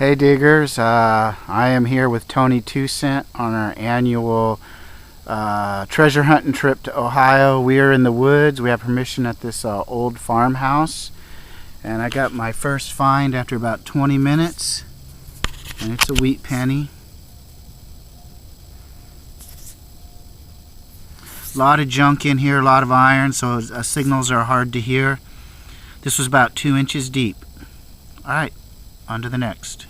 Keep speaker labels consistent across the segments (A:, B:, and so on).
A: Hey diggers, I am here with Tony 2 Cent on our annual treasure hunting trip to Ohio. We are in the woods. We have permission at this old farmhouse, and I got my first find after about 20 minutes, and it's a wheat penny. A lot of junk in here, a lot of iron, so signals are hard to hear. This was about 2 inches deep. Alright, on to the next.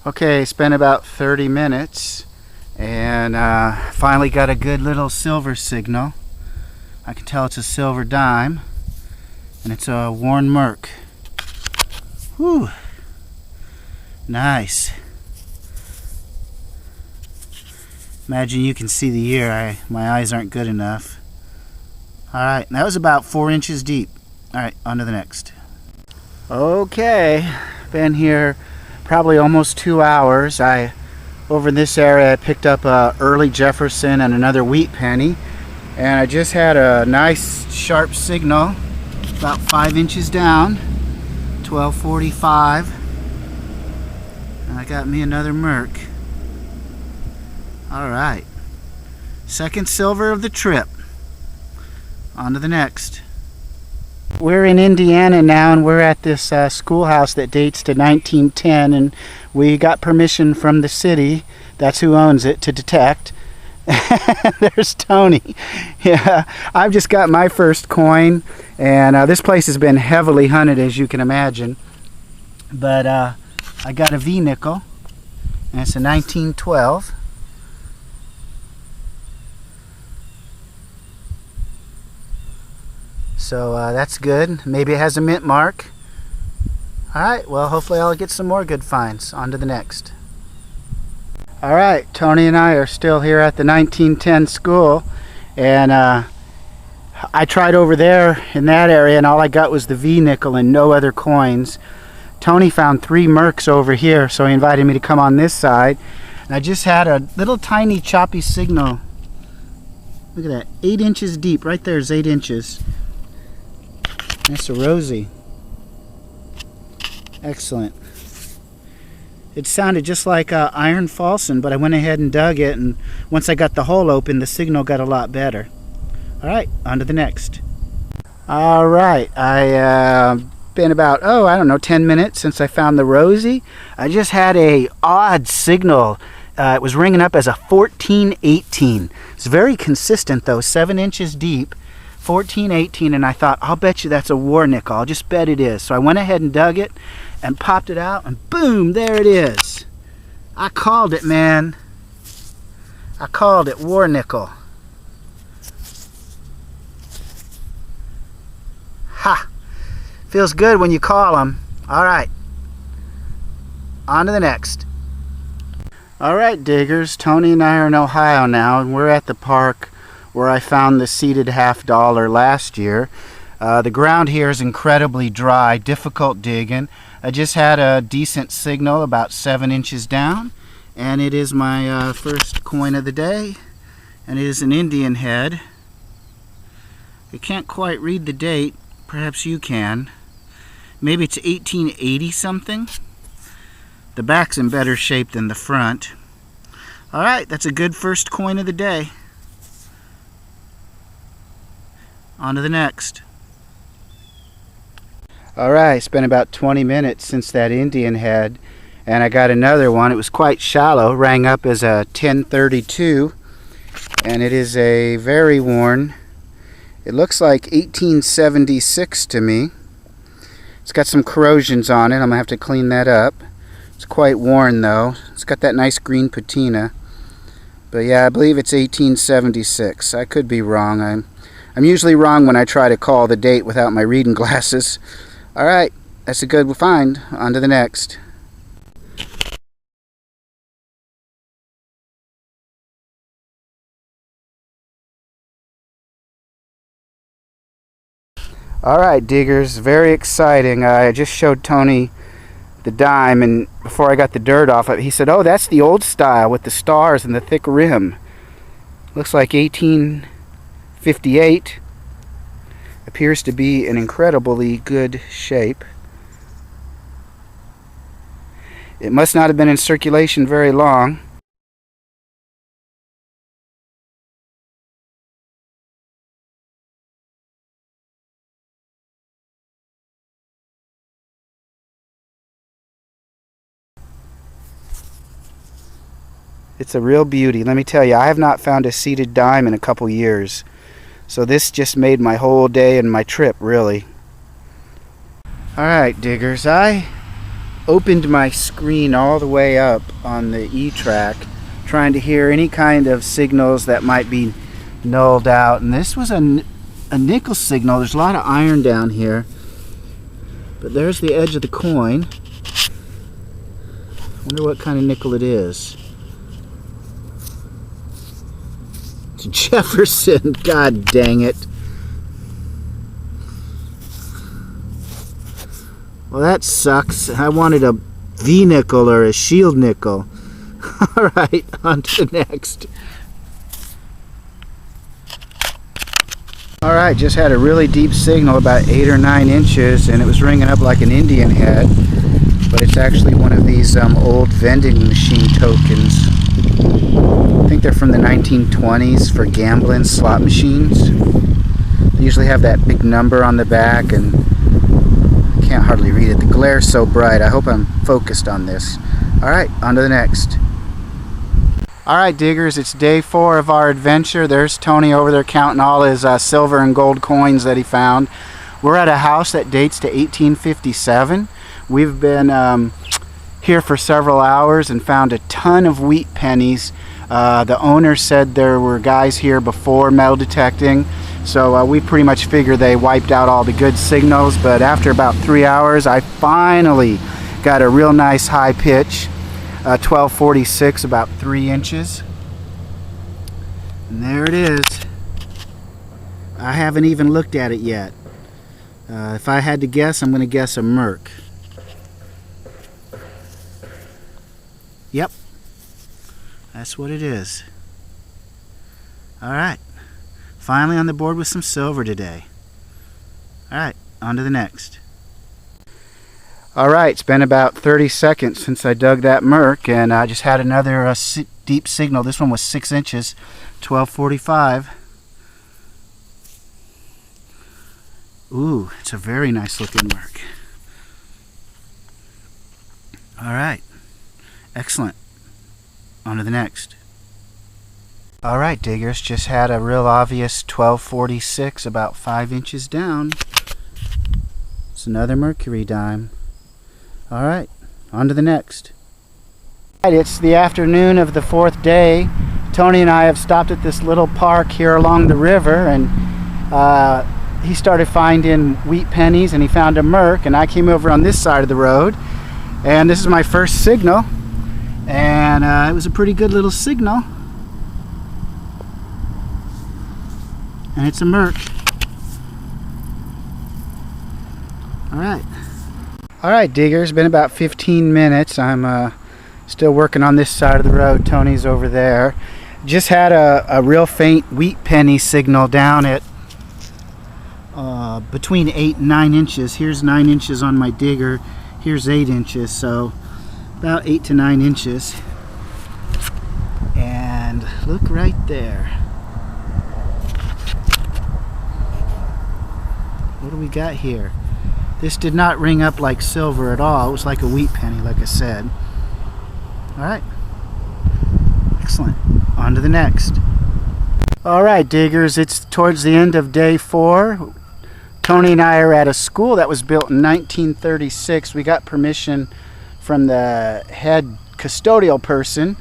A: Okay, spent about 30 minutes and finally got a good little silver signal. I can tell it's a silver dime, and it's a worn merc. Whew, nice. Imagine you can see the year. My eyes aren't good enough. Alright, that was about 4 inches deep. Alright, on to the next. Okay, been here probably almost 2 hours. Over in this area I picked up a early Jefferson and another wheat penny, and I just had a nice sharp signal about 5 inches down, 12:45, and I got me another merc. Alright, second silver of the trip. On to the next. We're in Indiana now, and we're at this schoolhouse that dates to 1910, and we got permission from the city, that's who owns it, to detect. There's Tony. Yeah, I've just got my first coin, and this place has been heavily hunted, as you can imagine. But I got a V nickel, and it's a 1912. So that's good. Maybe it has a mint mark. Alright, well, hopefully I'll get some more good finds. On to the next. Alright, Tony and I are still here at the 1910 school, and I tried over there in that area, and all I got was the V nickel and no other coins. Tony found 3 mercs over here, so he invited me to come on this side, and I just had a little tiny choppy signal. Look at that, 8 inches deep. Right there's 8 inches. That's a rosy. Excellent. It sounded just like iron falson, but I went ahead and dug it, and once I got the hole open, the signal got a lot better. Alright, on to the next. Alright, I been about, I don't know, 10 minutes since I found the rosy. I just had a odd signal. It was ringing up as a 1418. It's very consistent though, 7 inches deep. 1418, and I thought, I'll bet you that's a war nickel. I'll just bet it is. So I went ahead and dug it and popped it out, and boom, there it is. I called it, man. I called it, war nickel. Ha! Feels good when you call them. Alright. On to the next. Alright, diggers. Tony and I are in Ohio now, and we're at the park where I found the seeded $50 last year. The ground here is incredibly dry, difficult digging. I just had a decent signal about 7 inches down, and it is my first coin of the day, and it is an Indian head. I can't quite read the date. Perhaps you can. Maybe it's 1880 something. The back's in better shape than the front. Alright, that's a good first coin of the day. On to the next. Alright, it's been about 20 minutes since that Indian head, and I got another one. It was quite shallow, rang up as a 1032, and it is a very worn. It looks like 1876 to me. It's got some corrosions on it. I'm going to have to clean that up. It's quite worn though. It's got that nice green patina. But yeah, I believe it's 1876. I could be wrong. I'm usually wrong when I try to call the date without my reading glasses. Alright, that's a good find. On to the next. Alright, diggers, very exciting. I just showed Tony the dime, and before I got the dirt off it, he said, oh, that's the old style with the stars and the thick rim. Looks like 1858. Appears to be in incredibly good shape. It must not have been in circulation very long. It's a real beauty. Let me tell you, I have not found a seeded dime in a couple years. So this just made my whole day and my trip, really. Alright, diggers, I opened my screen all the way up on the e-trac, trying to hear any kind of signals that might be nulled out. And this was a nickel signal. There's a lot of iron down here. But there's the edge of the coin. Wonder what kind of nickel it is. Jefferson, god dang it. Well, that sucks. I wanted a V nickel or a shield nickel. Alright, on to the next. Alright, just had a really deep signal, about 8 or 9 inches, and it was ringing up like an Indian head, but it's actually one of these old vending machine tokens. I think they're from the 1920s for gambling slot machines. They usually have that big number on the back, and I can't hardly read it. The glare's so bright. I hope I'm focused on this. Alright, on to the next. Alright, diggers, it's day 4 of our adventure. There's Tony over there counting all his silver and gold coins that he found. We're at a house that dates to 1857. We've been here for several hours and found a ton of wheat pennies. The owner said there were guys here before metal detecting, so we pretty much figured they wiped out all the good signals. But after about 3 hours, I finally got a real nice high pitch, 1246, about 3 inches. And there it is. I haven't even looked at it yet. If I had to guess, I'm going to guess a Merc. Yep, that's what it is. Alright, finally on the board with some silver today. Alright, on to the next. Alright, it's been about 30 seconds since I dug that Merc, and I just had another deep signal. This one was 6 inches, 1245. Ooh, it's a very nice looking Merc. Alright. Excellent. On to the next. Alright, diggers, just had a real obvious 1246, about 5 inches down. It's another mercury dime. Alright, on to the next. It's the afternoon of the 4th day. Tony and I have stopped at this little park here along the river, and he started finding wheat pennies, and he found a Merc, and I came over on this side of the road, and this is my first signal. And it was a pretty good little signal. And it's a Merc. Alright. Alright, diggers, been about 15 minutes. I'm still working on this side of the road. Tony's over there. Just had a real faint wheat penny signal down at between 8 and 9 inches. Here's 9 inches on my digger. Here's 8 inches. So about 8 to 9 inches. And look right there. What do we got here? This did not ring up like silver at all. It was like a wheat penny, like I said. Alright. Excellent. On to the next. Alright, diggers, it's towards the end of day 4. Tony and I are at a school that was built in 1936. We got permission from the head custodial person,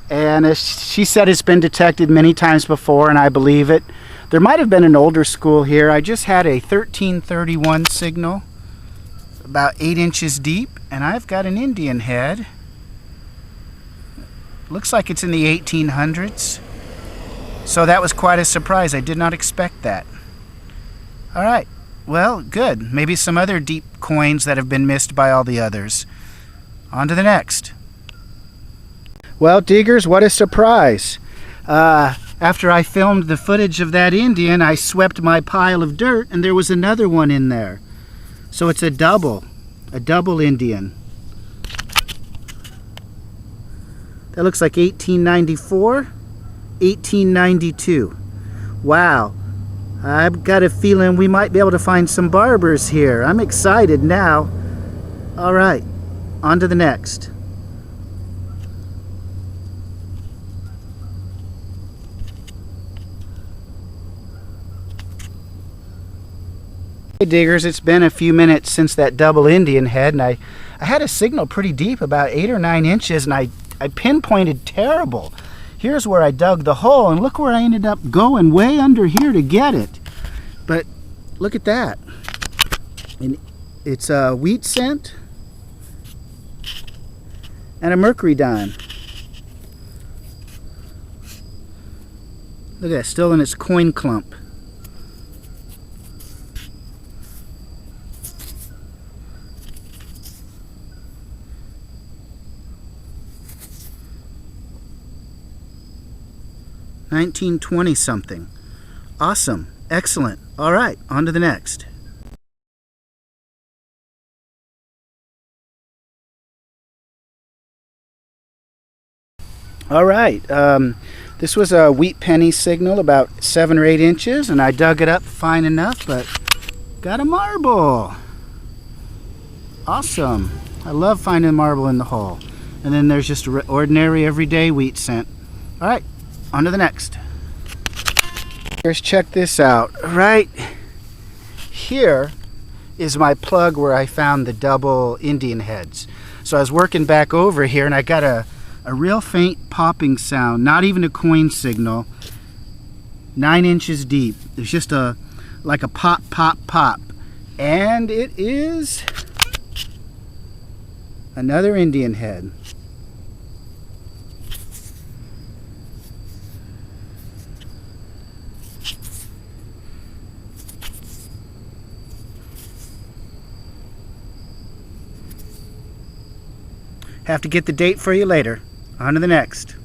A: and she said it's been detected many times before, and I believe it. There might have been an older school here. I just had a 1331 signal, about 8 inches deep, and I've got an Indian head. Looks like it's in the 1800s. So that was quite a surprise. I did not expect that. Alright, well, good. Maybe some other deep coins that have been missed by all the others. On to the next. Well, diggers, what a surprise. After I filmed the footage of that Indian, I swept my pile of dirt, and there was another one in there. So it's a double Indian. That looks like 1894, 1892. Wow. I've got a feeling we might be able to find some barbers here. I'm excited now. All right, on to the next. Hey diggers, it's been a few minutes since that double Indian head, and I had a signal pretty deep, about 8 or 9 inches, and I pinpointed terrible. Here's where I dug the hole, and look where I ended up going, way under here to get it. But look at that. And it's a wheat cent and a mercury dime. Look at that, still in its coin clump. $1920 something. Awesome. Excellent. All right, on to the next. All right. This was a wheat penny signal, about 7 or 8 inches, and I dug it up fine enough, but got a marble. Awesome. I love finding a marble in the hole. And then there's just an ordinary everyday wheat cent. All right. On to the next. Here's, check this out. Right here is my plug where I found the double Indian heads. So I was working back over here and I got a real faint popping sound, not even a coin signal, 9 inches deep. There's just like a pop, pop, pop. And it is another Indian head. Have to get the date for you later. On to the next.